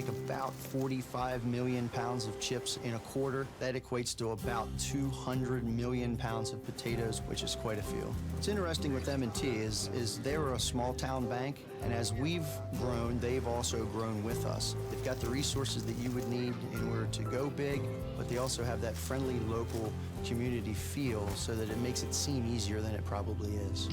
make about 45 million pounds of chips in a quarter. That equates to about 200 million pounds of potatoes, which is quite a few. What's interesting with M&T is they're a small town bank, and as we've grown, they've also grown with us. They've got the resources that you would need in order to go big, but they also have that friendly local community feel so that it makes it seem easier than it probably is.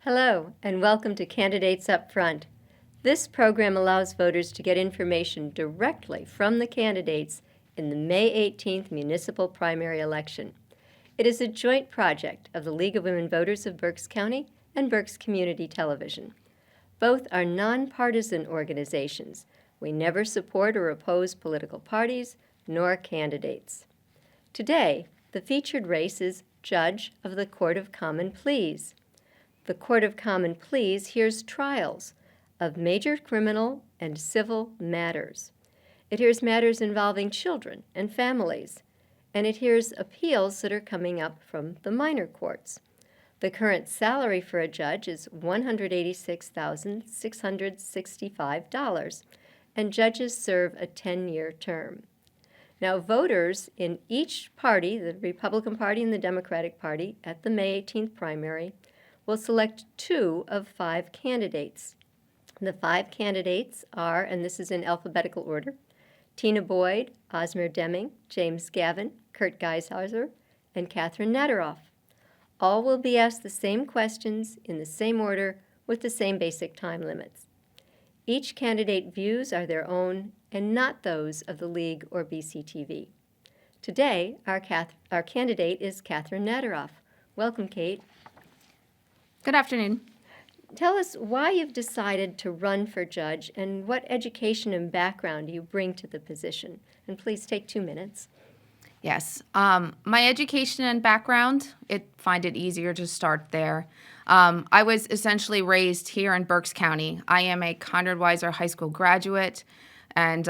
Hello, and welcome to Candidates Up Front. This program allows voters to get information directly from the candidates in the May 18th municipal primary election. It is a joint project of the League of Women Voters of Berks County and Berks Community Television. Both are nonpartisan organizations. We never support or oppose political parties nor candidates. Today, the featured race is Judge of the Court of Common Pleas. The Court of Common Pleas hears trials of major criminal and civil matters. It hears matters involving children and families, and it hears appeals that are coming up from the minor courts. The current salary for a judge is $186,665, and judges serve a 10-year term. Now, voters in each party, the Republican Party and the Democratic Party, at the May 18th primary, will select 2 of 5 candidates. The 5 candidates are, and this is in alphabetical order, Tina Boyd, Osmer Deming, James Gavin, Kurt Geishauser, and Catherine Nadaroff. All will be asked the same questions in the same order with the same basic time limits. Each candidate views are their own and not those of the League or BCTV. Today, our candidate is Catherine Nadaroff. Welcome, Kate. Good afternoon. Tell us why you've decided to run for judge and what education and background you bring to the position. And please take 2 minutes. Yes. My education and background, find it easier to start there. I was essentially raised here in Berks County. I am a Conrad Weiser High School graduate, and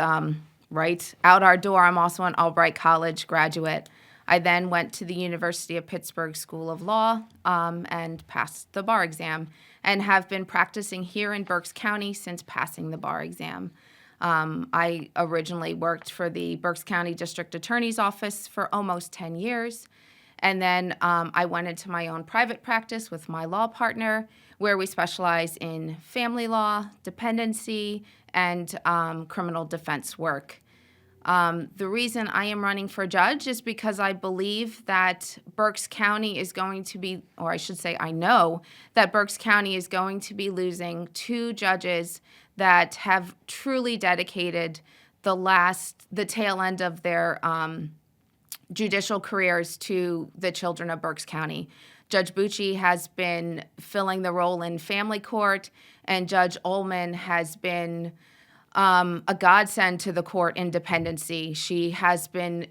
right out our door, I'm also an Albright College graduate. I then went to the University of Pittsburgh School of Law and passed the bar exam, and have been practicing here in Berks County since passing the bar exam. I originally worked for the Berks County District Attorney's Office for almost 10 years, and then I went into my own private practice with my law partner, where we specialize in family law, dependency, and criminal defense work. The reason I am running for judge is because I believe that Berks County is going to be, or I should say I know that Berks County is going to be losing 2 judges that have truly dedicated the tail end of their judicial careers to the children of Berks County. Judge Bucci has been filling the role in family court, and Judge Ullman has been a godsend to the court in dependency. She has been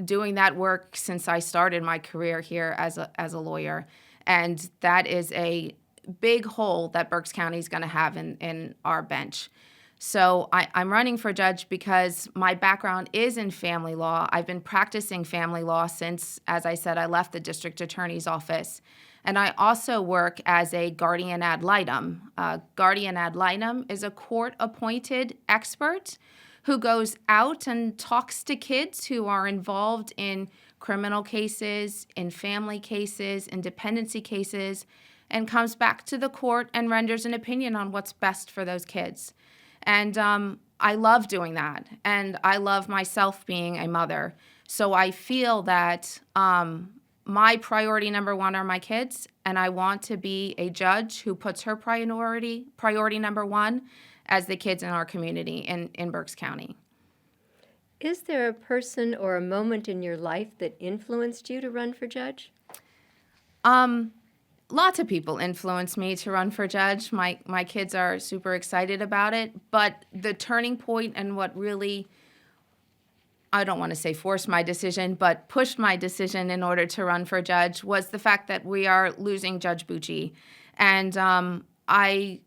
doing that work since I started my career here as a lawyer, and that is a big hole that Berks County is going to have in our bench. So I'm running for judge because my background is in family law. I've been practicing family law since, as I said, I left the district attorney's office. And I also work as a guardian ad litem. Guardian ad litem is a court-appointed expert who goes out and talks to kids who are involved in criminal cases, in family cases, in dependency cases, and comes back to the court and renders an opinion on what's best for those kids. And I love doing that, and I love myself being a mother. So I feel that my priority number 1 are my kids, and I want to be a judge who puts her priority number 1 as the kids in our community in Berks County. Is there a person or a moment in your life that influenced you to run for judge? Lots of people influenced me to run for judge. My kids are super excited about it. But the turning point and what really, I don't want to say forced my decision, but pushed my decision in order to run for judge was the fact that we are losing Judge Bucci. And I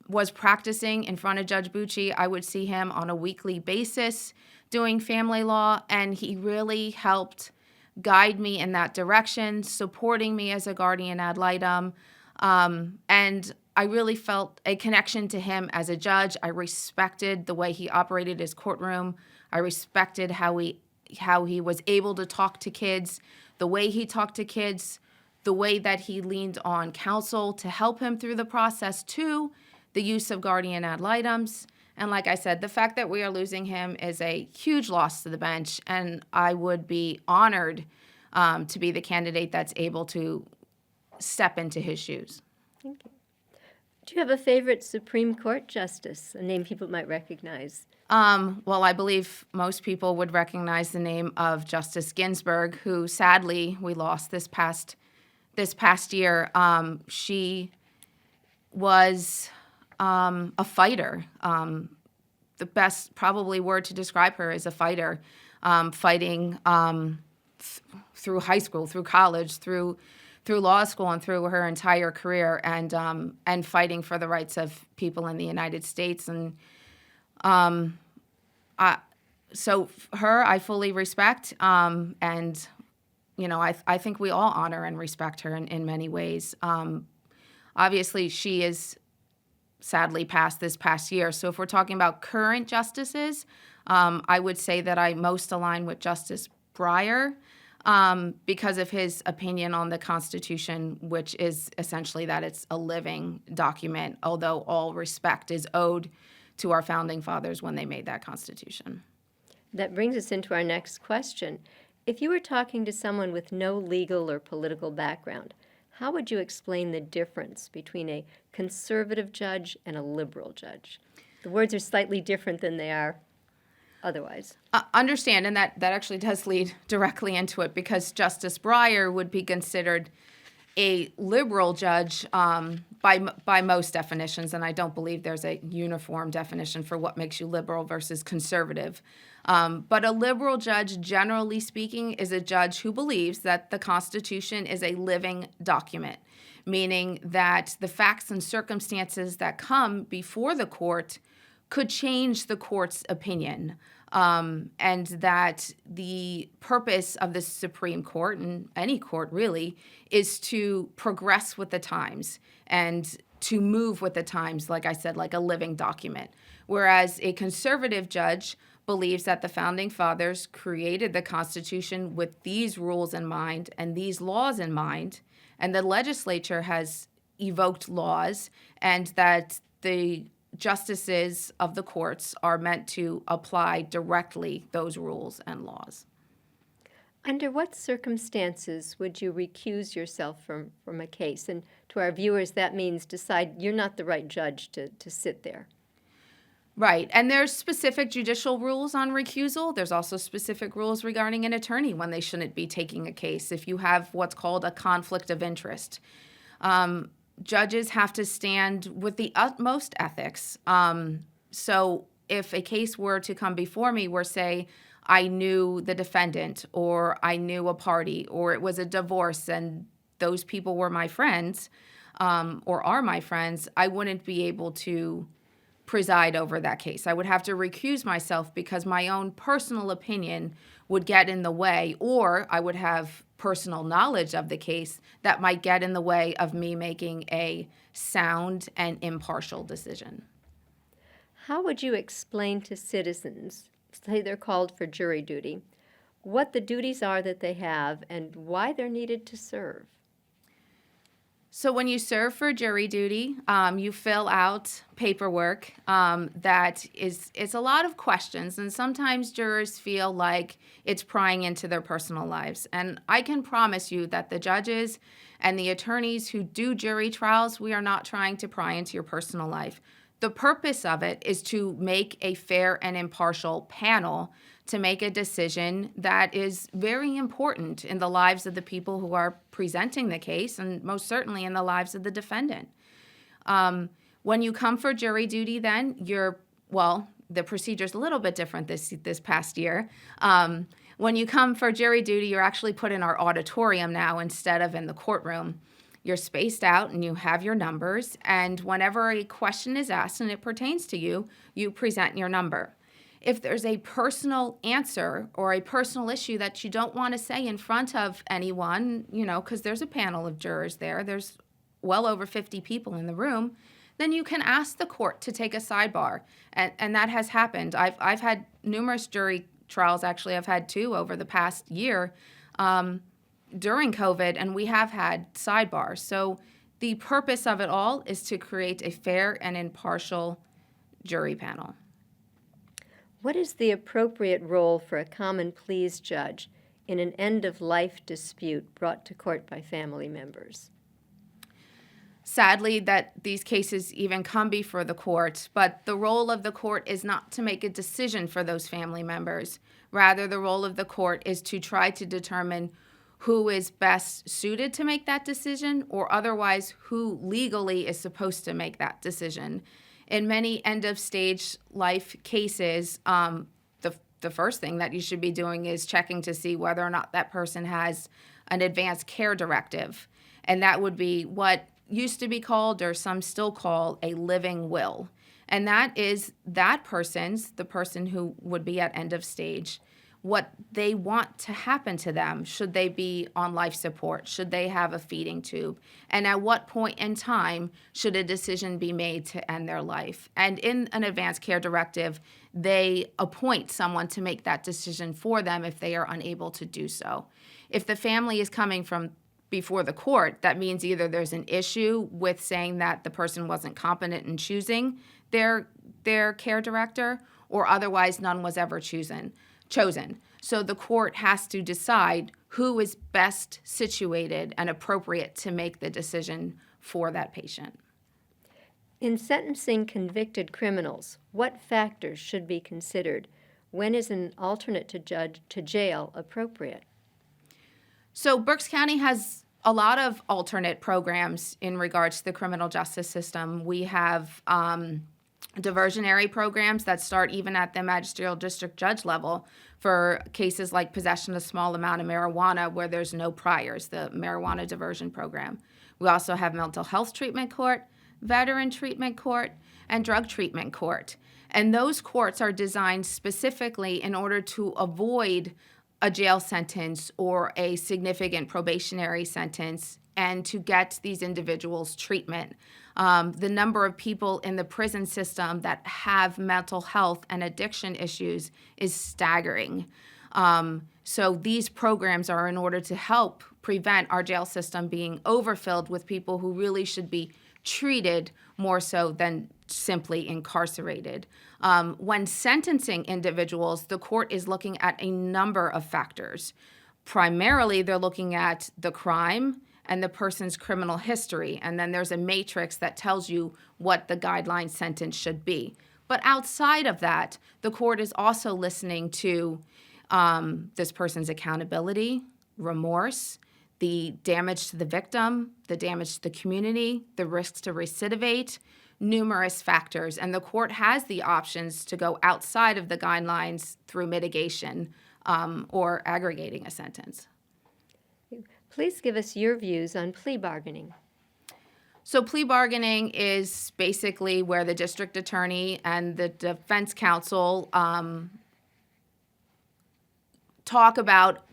was practicing in front of Judge Bucci. I would see him on a weekly basis doing family law, and he really helped guide me in that direction, supporting me as a guardian ad litem. And I really felt a connection to him as a judge. I respected the way he operated his courtroom. I respected how he was able to talk to kids, the way he talked to kids, the way that he leaned on counsel to help him through the process, too, the use of guardian ad litems. And like I said, the fact that we are losing him is a huge loss to the bench, and I would be honored to be the candidate that's able to step into his shoes. Thank you. Do you have a favorite Supreme Court justice, a name people might recognize? Well, I believe most people would recognize the name of Justice Ginsburg, who sadly we lost this past year. She was a fighter. The best probably word to describe her is a fighter, fighting through high school, through college, through law school, and through her entire career, and fighting for the rights of people in the United States. And so her I fully respect, and I think we all honor and respect her in many ways. Obviously, she is sadly passed this past year. So if we're talking about current justices, I would say that I most align with Justice Breyer because of his opinion on the Constitution, which is essentially that it's a living document, although all respect is owed to our founding fathers when they made that Constitution. That brings us into our next question. If you were talking to someone with no legal or political background, how would you explain the difference between a conservative judge and a liberal judge? The words are slightly different than they are otherwise. Understand, and that actually does lead directly into it, because Justice Breyer would be considered a liberal judge by most definitions, and I don't believe there's a uniform definition for what makes you liberal versus conservative. But a liberal judge, generally speaking, is a judge who believes that the Constitution is a living document, meaning that the facts and circumstances that come before the court could change the court's opinion, and that the purpose of the Supreme Court, and any court really, is to progress with the times and to move with the times, like I said, like a living document. Whereas a conservative judge believes that the Founding Fathers created the Constitution with these rules in mind and these laws in mind, and the legislature has evoked laws, and that the justices of the courts are meant to apply directly those rules and laws. Under what circumstances would you recuse yourself from a case? And to our viewers, that means decide you're not the right judge to sit there. Right, and there's specific judicial rules on recusal. There's also specific rules regarding an attorney when they shouldn't be taking a case. If you have what's called a conflict of interest, judges have to stand with the utmost ethics. So if a case were to come before me where, say, I knew the defendant, or I knew a party, or it was a divorce and those people were my friends, or are my friends, I wouldn't be able to preside over that case. I would have to recuse myself because my own personal opinion would get in the way, or I would have personal knowledge of the case that might get in the way of me making a sound and impartial decision. How would you explain to citizens, say they're called for jury duty, what the duties are that they have and why they're needed to serve? So when you serve for jury duty, you fill out paperwork that it's a lot of questions, and sometimes jurors feel like it's prying into their personal lives. And I can promise you that the judges and the attorneys who do jury trials, we are not trying to pry into your personal life. The purpose of it is to make a fair and impartial panel to make a decision that is very important in the lives of the people who are presenting the case, and most certainly in the lives of the defendant. When you come for jury duty, then the procedure's a little bit different this past year. When you come for jury duty, you're actually put in our auditorium now instead of in the courtroom. You're spaced out and you have your numbers, and whenever a question is asked and it pertains to you, you present your number. If there's a personal answer or a personal issue that you don't want to say in front of anyone, because there's a panel of jurors there's well over 50 people in the room, then you can ask the court to take a sidebar. And that has happened. I've had numerous jury trials, actually. I've had 2 over the past year during COVID, and we have had sidebars. So the purpose of it all is to create a fair and impartial jury panel. What is the appropriate role for a common pleas judge in an end-of-life dispute brought to court by family members? Sadly, that these cases even come before the court, but the role of the court is not to make a decision for those family members. Rather, the role of the court is to try to determine who is best suited to make that decision, or otherwise who legally is supposed to make that decision. In many end-of-stage life cases, the first thing that you should be doing is checking to see whether or not that person has an advanced care directive. And that would be what used to be called, or some still call, a living will. And that is the person who would be at end of stage, what they want to happen to them. Should they be on life support? Should they have a feeding tube? And at what point in time should a decision be made to end their life? And in an advanced care directive, they appoint someone to make that decision for them if they are unable to do so. If the family is coming from before the court, that means either there's an issue with saying that the person wasn't competent in choosing their care director, or otherwise none was ever chosen. So the court has to decide who is best situated and appropriate to make the decision for that patient. In sentencing convicted criminals, what factors should be considered? When is an alternate to jail appropriate? So Berks County has a lot of alternate programs in regards to the criminal justice system. We have diversionary programs that start even at the magisterial district judge level for cases like possession of a small amount of marijuana where there's no priors, the marijuana diversion program. We also have mental health treatment court, veteran treatment court, and drug treatment court. And those courts are designed specifically in order to avoid a jail sentence or a significant probationary sentence and to get these individuals treatment. The number of people in the prison system that have mental health and addiction issues is staggering. So these programs are in order to help prevent our jail system being overfilled with people who really should be treated more so than simply incarcerated. When sentencing individuals, the court is looking at a number of factors. Primarily, they're looking at the crime and the person's criminal history, and then there's a matrix that tells you what the guideline sentence should be. But outside of that, the court is also listening to this person's accountability, remorse, the damage to the victim, the damage to the community, the risks to recidivate, numerous factors. And the court has the options to go outside of the guidelines through mitigation or aggregating a sentence. Please give us your views on plea bargaining. So plea bargaining is basically where the district attorney and the defense counsel talk about,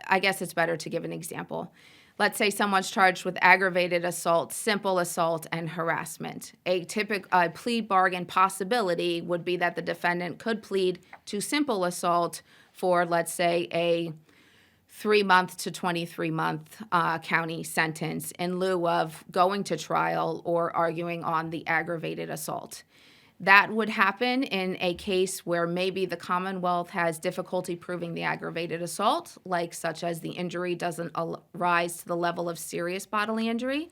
I guess it's better to give an example. Let's say someone's charged with aggravated assault, simple assault, and harassment. A typical plea bargain possibility would be that the defendant could plead to simple assault for, let's say, a 3-month to 23-month county sentence in lieu of going to trial or arguing on the aggravated assault. That would happen in a case where maybe the Commonwealth has difficulty proving the aggravated assault, like such as the injury doesn't rise to the level of serious bodily injury.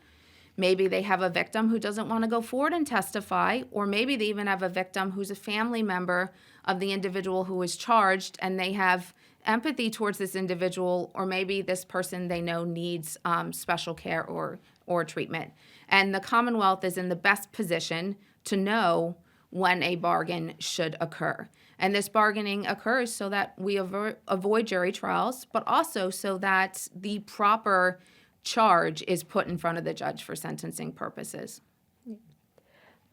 Maybe they have a victim who doesn't want to go forward and testify, or maybe they even have a victim who's a family member of the individual who was charged, and they have empathy towards this individual, or maybe this person they know needs special care or treatment. And the Commonwealth is in the best position to know when a bargain should occur. And this bargaining occurs so that we avoid jury trials, but also so that the proper charge is put in front of the judge for sentencing purposes.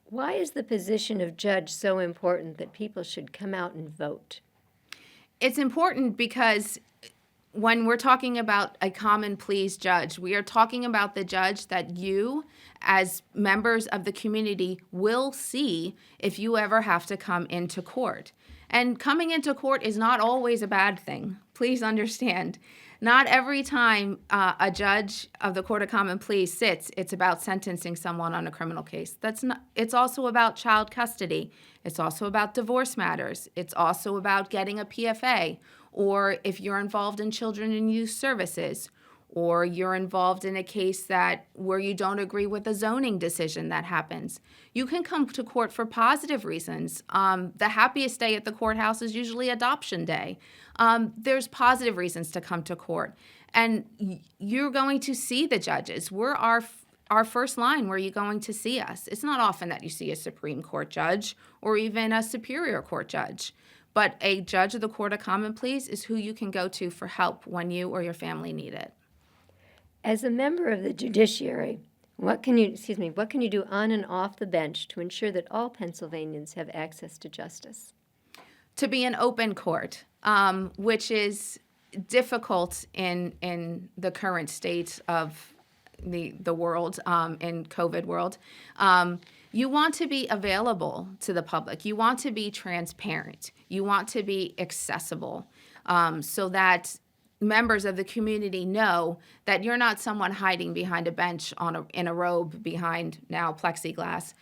Why is the position of judge so important that people should come out and vote? It's important because when we're talking about a common pleas judge, we are talking about the judge that you, as members of the community, will see if you ever have to come into court. And coming into court is not always a bad thing. Please understand. Not every time a judge of the Court of Common Pleas sits, it's about sentencing someone on a criminal case. It's also about child custody. It's also about divorce matters. It's also about getting a PFA, or if you're involved in children and youth services, or you're involved in a case where you don't agree with a zoning decision that happens. You can come to court for positive reasons. The happiest day at the courthouse is usually adoption day. There's positive reasons to come to court. And you're going to see the judges. We're our first line where you're going to see us. It's not often that you see a Supreme Court judge or even a Superior Court judge. But a judge of the Court of Common Pleas is who you can go to for help when you or your family need it. As a member of the judiciary, what can you do on and off the bench to ensure that all Pennsylvanians have access to justice? To be an open court, which is difficult in the current state of the world, in COVID world. You want to be available to the public. You want to be transparent. You want to be accessible, so that members of the community know that you're not someone hiding behind a bench in a robe behind now plexiglass,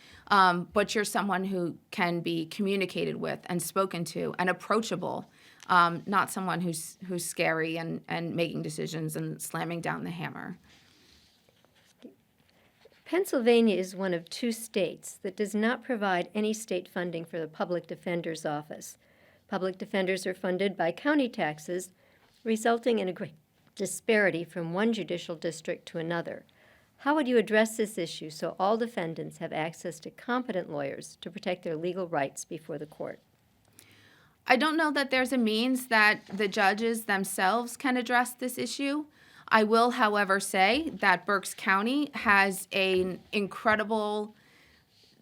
but you're someone who can be communicated with and spoken to and approachable, not someone who's scary and making decisions and slamming down the hammer. Pennsylvania is one of 2 states that does not provide any state funding for the public defender's office. Public defenders are funded by county taxes, resulting in a great disparity from one judicial district to another. How would you address this issue so all defendants have access to competent lawyers to protect their legal rights before the court? I don't know that there's a means that the judges themselves can address this issue. I will, however, say that Berks County has an incredible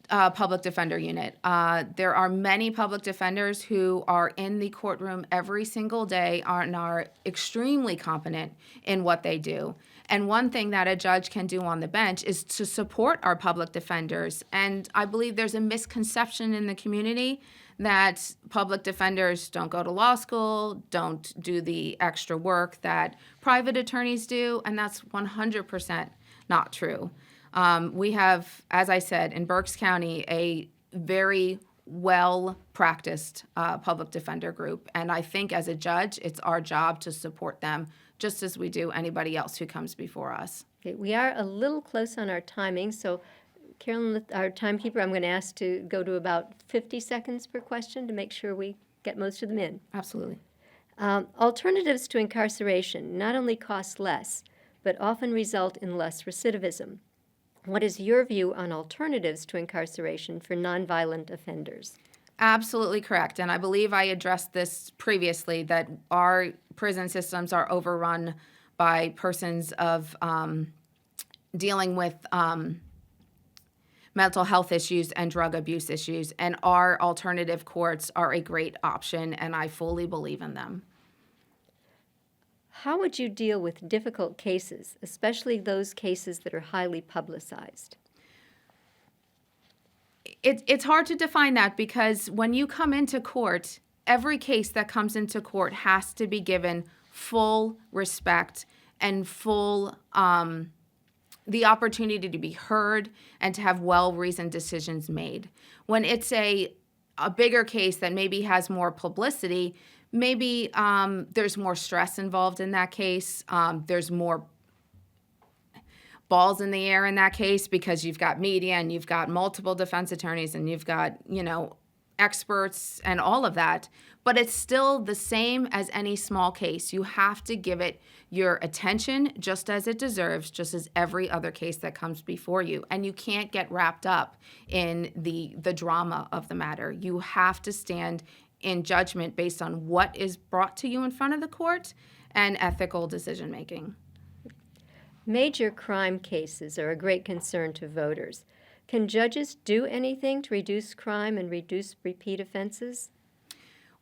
public defender unit. There are many public defenders who are in the courtroom every single day and are extremely competent in what they do. And one thing that a judge can do on the bench is to support our public defenders. And I believe there's a misconception in the community that public defenders don't go to law school, don't do the extra work that private attorneys do, and that's 100% not true. We have, as I said, in Berks County, a very well-practiced public defender group, and I think as a judge, it's our job to support them just as we do anybody else who comes before us. Okay, we are a little close on our timing, so Carolyn, our timekeeper, I'm going to ask to go to about 50 seconds per question to make sure we get most of them in. Absolutely. Alternatives to incarceration not only cost less, but often result in less recidivism. What is your view on alternatives to incarceration for nonviolent offenders? Absolutely correct. And I believe I addressed this previously, that our prison systems are overrun by persons of dealing with mental health issues and drug abuse issues. And our alternative courts are a great option, and I fully believe in them. How would you deal with difficult cases, especially those cases that are highly publicized? It's hard to define that, because when you come into court, every case that comes into court has to be given full respect and full the opportunity to be heard and to have well-reasoned decisions made. When it's a bigger case that maybe has more publicity, maybe there's more stress involved in that case. There's more balls in the air in that case because you've got media and you've got multiple defense attorneys and you've got, experts and all of that. But it's still the same as any small case. You have to give it your attention just as it deserves, just as every other case that comes before you. And you can't get wrapped up in the drama of the matter. You have to stand in judgment based on what is brought to you in front of the court and ethical decision making. Major crime cases are a great concern to voters. Can judges do anything to reduce crime and reduce repeat offenses?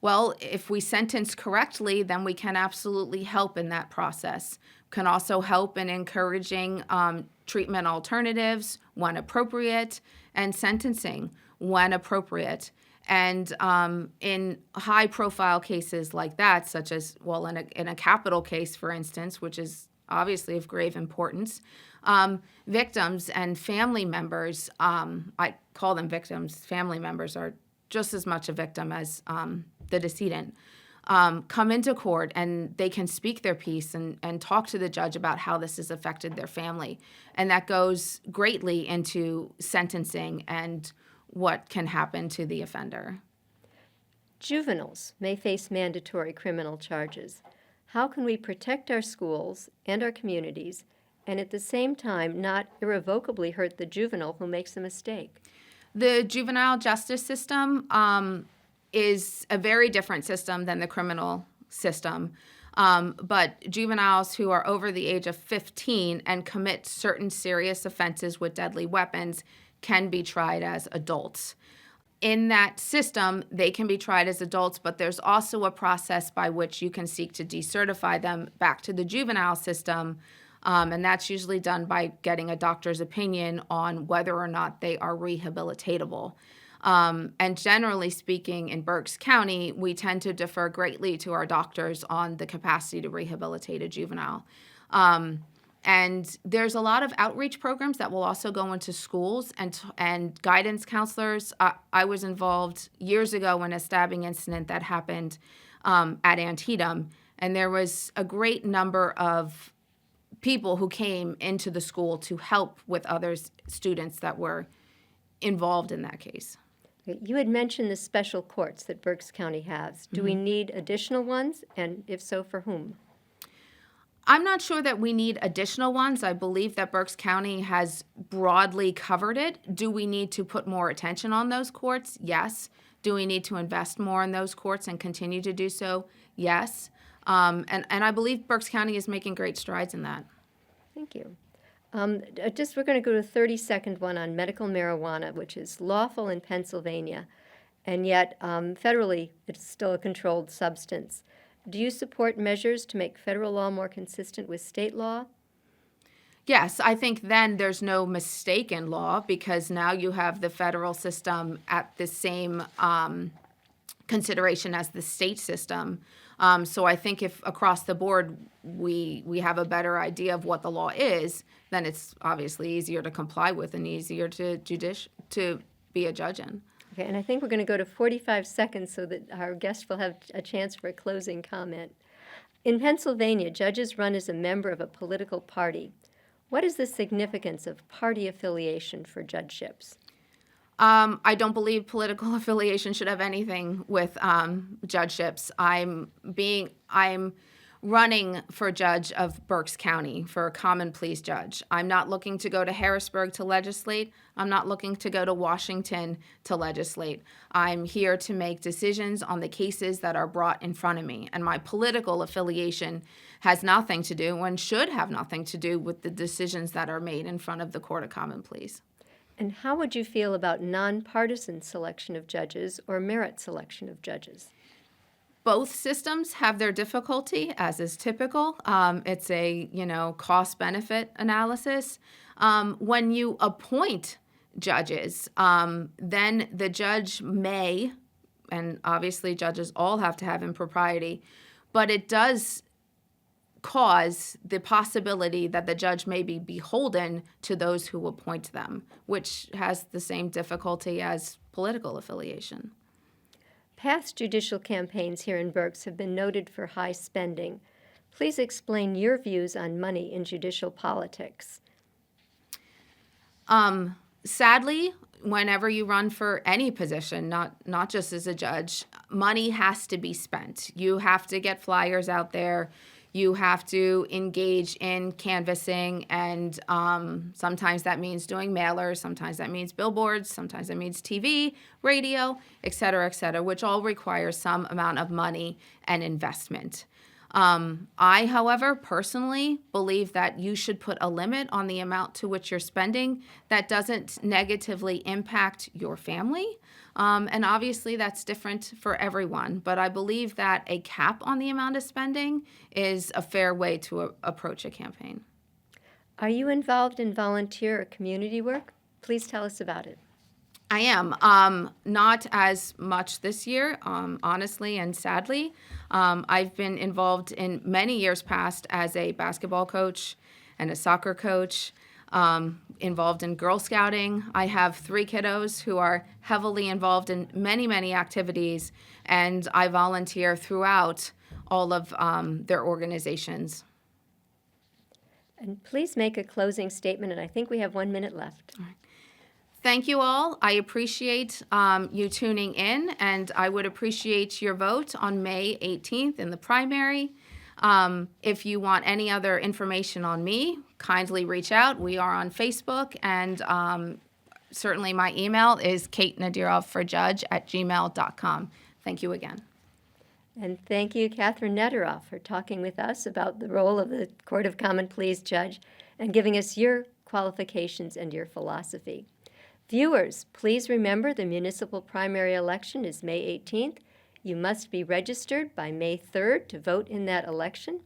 Well, if we sentence correctly, then we can absolutely help in that process. Can also help in encouraging treatment alternatives when appropriate and sentencing when appropriate. And in high-profile cases like that, such as, in a capital case, for instance, which is obviously of grave importance, victims and family members, I call them victims, family members are just as much a victim as the decedent, come into court and they can speak their piece and talk to the judge about how this has affected their family. And that goes greatly into sentencing and what can happen to the offender. Juveniles may face mandatory criminal charges. How can we protect our schools and our communities and at the same time not irrevocably hurt the juvenile who makes a mistake? The juvenile justice system is a very different system than the criminal system. But juveniles who are over the age of 15 and commit certain serious offenses with deadly weapons can be tried as adults. In that system, they can be tried as adults, but there's also a process by which you can seek to decertify them back to the juvenile system, and that's usually done by getting a doctor's opinion on whether or not they are rehabilitatable. And generally speaking, in Berks County, we tend to defer greatly to our doctors on the capacity to rehabilitate a juvenile. And there's a lot of outreach programs that will also go into schools and guidance counselors. I was involved years ago in a stabbing incident that happened at Antietam, and there was a great number of people who came into the school to help with other students that were involved in that case. You had mentioned the special courts that Berks County has. Do we need additional ones, and if so, for whom? I'm not sure that we need additional ones. I believe that Berks County has broadly covered it. Do we need to put more attention on those courts? Yes. Do we need to invest more in those courts and continue to do so? Yes. And I believe Berks County is making great strides in that. Thank you. We're going to go to a 30-second one on medical marijuana, which is lawful in Pennsylvania, and yet federally it's still a controlled substance. Do you support measures to make federal law more consistent with state law? Yes, I think then there's no mistake in law because now you have the federal system at the same consideration as the state system. So I think if across the board we have a better idea of what the law is, then it's obviously easier to comply with and easier to be a judge in. Okay, and I think we're going to go to 45 seconds so that our guest will have a chance for a closing comment. In Pennsylvania, judges run as a member of a political party. What is the significance of party affiliation for judgeships? I don't believe political affiliation should have anything with judgeships. I'm running for judge of Berks County, for a common pleas judge. I'm not looking to go to Harrisburg to legislate. I'm not looking to go to Washington to legislate. I'm here to make decisions on the cases that are brought in front of me. And my political affiliation has nothing to do and should have nothing to do with the decisions that are made in front of the Court of Common Pleas. And how would you feel about nonpartisan selection of judges or merit selection of judges? Both systems have their difficulty, as is typical. It's a, cost-benefit analysis. When you appoint judges, then the judge may, and obviously judges all have to have impropriety, but it does cause the possibility that the judge may be beholden to those who appoint them, which has the same difficulty as political affiliation. Past judicial campaigns here in Berks have been noted for high spending. Please explain your views on money in judicial politics. Sadly, whenever you run for any position, not just as a judge, money has to be spent. You have to get flyers out there. You have to engage in canvassing, and sometimes that means doing mailers, sometimes that means billboards, sometimes that means TV, radio, et cetera, which all requires some amount of money and investment. I, however, personally believe that you should put a limit on the amount to which you're spending that doesn't negatively impact your family. And obviously that's different for everyone, but I believe that a cap on the amount of spending is a fair way to approach a campaign. Are you involved in volunteer or community work? Please tell us about it. I am. Not as much this year, honestly and sadly. I've been involved in many years past as a basketball coach and a soccer coach, involved in Girl Scouting. I have 3 kiddos who are heavily involved in many, many activities, and I volunteer throughout all of their organizations. And please make a closing statement, and I think we have 1 minute left. Thank you all. I appreciate you tuning in, and I would appreciate your vote on May 18th in the primary. If you want any other information on me, kindly reach out. We are on Facebook, and certainly my email is katenadirovforjudge@gmail.com. Thank you again. And thank you, Catherine Nederoff, for talking with us about the role of the Court of Common Pleas judge and giving us your qualifications and your philosophy. Viewers, please remember the municipal primary election is May 18th. You must be registered by May 3rd to vote in that election.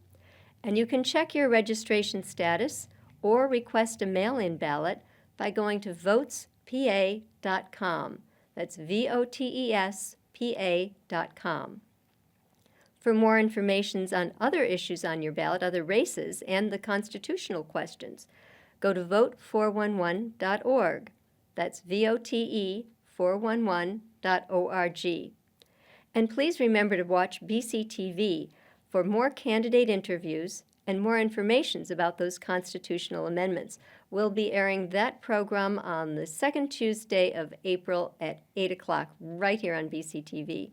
And you can check your registration status or request a mail-in ballot by going to votespa.com. That's VOTESPA.com. For more information on other issues on your ballot, other races, and the constitutional questions, go to vote411.org. That's VOTE411.org. And please remember to watch BCTV for more candidate interviews and more information about those constitutional amendments. We'll be airing that program on the second Tuesday of April at 8 o'clock right here on BCTV,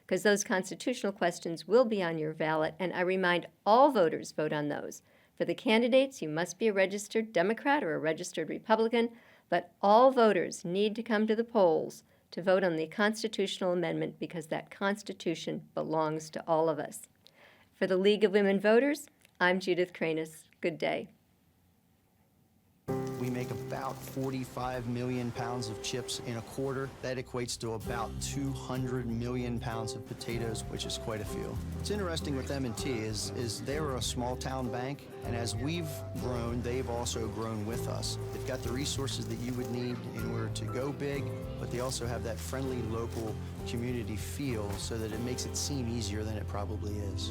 because those constitutional questions will be on your ballot, and I remind all voters vote on those. For the candidates, you must be a registered Democrat or a registered Republican, but all voters need to come to the polls to vote on the constitutional amendment because that Constitution belongs to all of us. For the League of Women Voters, I'm Judith Cranis. Good day. We make about 45 million pounds of chips in a quarter. That equates to about 200 million pounds of potatoes, which is quite a few. What's interesting with M&T is they're a small town bank, and as we've grown, they've also grown with us. They've got the resources that you would need in order to go big, but they also have that friendly local community feel so that it makes it seem easier than it probably is.